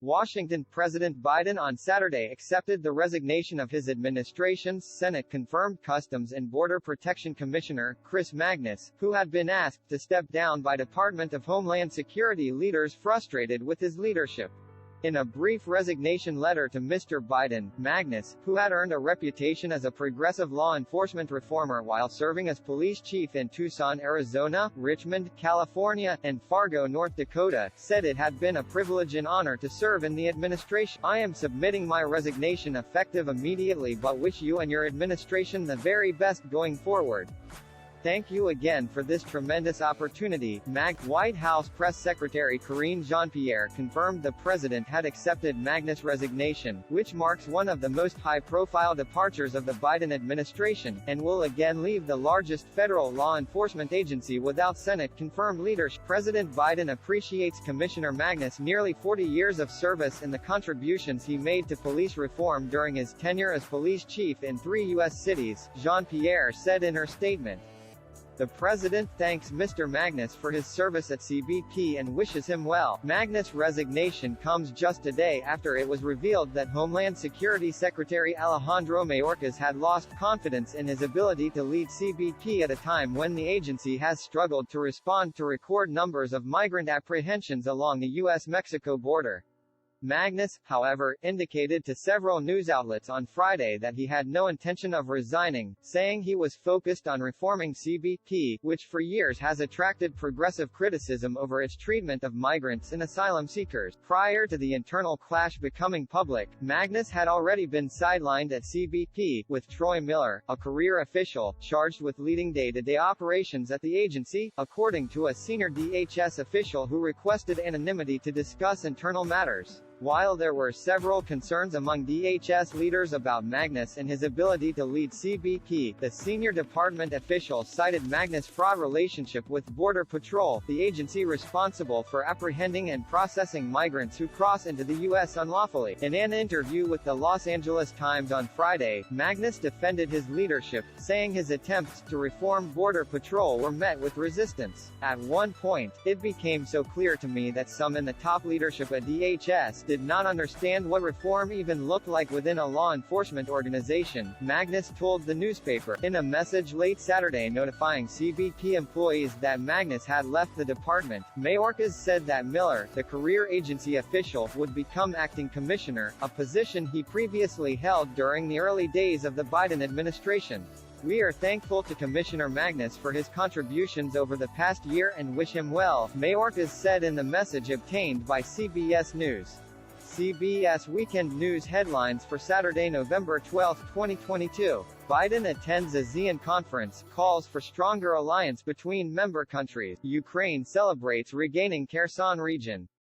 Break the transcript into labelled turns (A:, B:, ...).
A: Washington. President Biden on Saturday accepted the resignation of his administration's Senate-confirmed Customs and Border Protection Commissioner, Chris Magnus, who had been asked to step down by Department of Homeland Security leaders frustrated with his leadership. In a brief resignation letter to Mr. Biden, Magnus, who had earned a reputation as a progressive law enforcement reformer while serving as police chief in Tucson, Arizona, Richmond, California, and Fargo, North Dakota, said it had been a privilege and honor to serve in the administration. I am submitting my resignation effective immediately but wish you and your administration the very best going forward. Thank you again for this tremendous opportunity. White House Press Secretary Karine Jean-Pierre confirmed the president had accepted Magnus' resignation, which marks one of the most high-profile departures of the Biden administration, and will again leave the largest federal law enforcement agency without Senate-confirmed leadership. President Biden appreciates Commissioner Magnus' nearly 40 years of service and the contributions he made to police reform during his tenure as police chief in 3 U.S. cities, Jean-Pierre said in her statement. The president thanks Mr. Magnus for his service at CBP and wishes him well. Magnus' resignation comes just a day after it was revealed that Homeland Security Secretary Alejandro Mayorkas had lost confidence in his ability to lead CBP at a time when the agency has struggled to respond to record numbers of migrant apprehensions along the U.S.-Mexico border. Magnus, however, indicated to several news outlets on Friday that he had no intention of resigning, saying he was focused on reforming CBP, which for years has attracted progressive criticism over its treatment of migrants and asylum seekers. Prior to the internal clash becoming public, Magnus had already been sidelined at CBP, with Troy Miller, a career official, charged with leading day-to-day operations at the agency, according to a senior DHS official who requested anonymity to discuss internal matters. While there were several concerns among DHS leaders about Magnus and his ability to lead CBP, the senior department official cited Magnus' fraught relationship with Border Patrol, the agency responsible for apprehending and processing migrants who cross into the U.S. unlawfully. In an interview with the Los Angeles Times on Friday, Magnus defended his leadership, saying his attempts to reform Border Patrol were met with resistance. At one point, it became so clear to me that some in the top leadership at DHS did not understand what reform even looked like within a law enforcement organization, Magnus told the newspaper. In a message late Saturday notifying CBP employees that Magnus had left the department, Mayorkas said that Miller, the career agency official, would become acting commissioner, a position he previously held during the early days of the Biden administration. We are thankful to Commissioner Magnus for his contributions over the past year and wish him well, Mayorkas said in the message obtained by CBS News. CBS Weekend News headlines for Saturday, November 12, 2022. Biden attends ASEAN conference, calls for stronger alliance between member countries. Ukraine celebrates regaining Kherson region.